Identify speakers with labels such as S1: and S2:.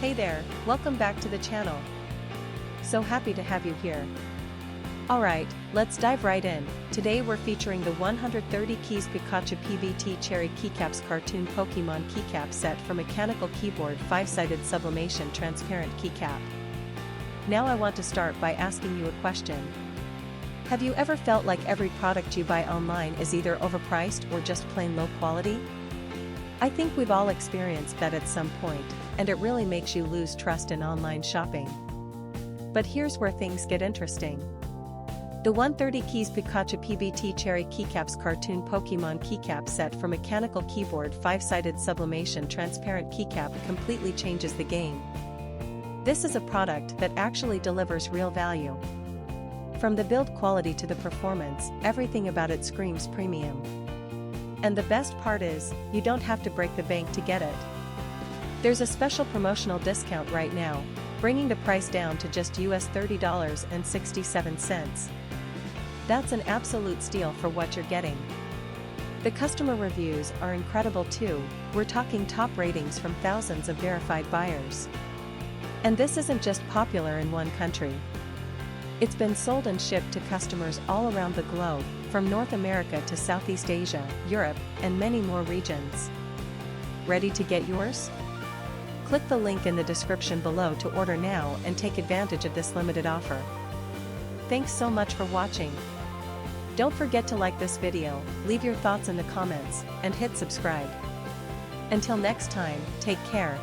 S1: Hey there, welcome back to the channel. So happy to have you here. Alright, let's dive right in. Today we're featuring the 130 keys Pikachu PBT Cherry Keycaps Cartoon Pokemon Keycap set for Mechanical Keyboard 5-sided Sublimation Transparent Keycap. Now I want to start by asking you a question. Have you ever felt like every product you buy online is either overpriced or just plain low quality? I think we've all experienced that at some point, and it really makes you lose trust in online shopping. But here's where things get interesting. The 130 Keys Pikachu PBT Cherry Keycaps Cartoon Pokemon Keycap set for Mechanical Keyboard 5-sided Sublimation Transparent Keycap completely changes the game. This is a product that actually delivers real value. From the build quality to the performance, everything about it screams premium. And the best part is, you don't have to break the bank to get it. There's a special promotional discount right now, bringing the price down to just US $30.67. That's an absolute steal for what you're getting. The customer reviews are incredible too. We're talking top ratings from thousands of verified buyers. And this isn't just popular in one country. It's been sold and shipped to customers all around the globe, from North America to Southeast Asia, Europe, and many more regions. Ready to get yours? Click the link in the description below to order now and take advantage of this limited offer. Thanks so much for watching. Don't forget to like this video, leave your thoughts in the comments, and hit subscribe. Until next time, take care.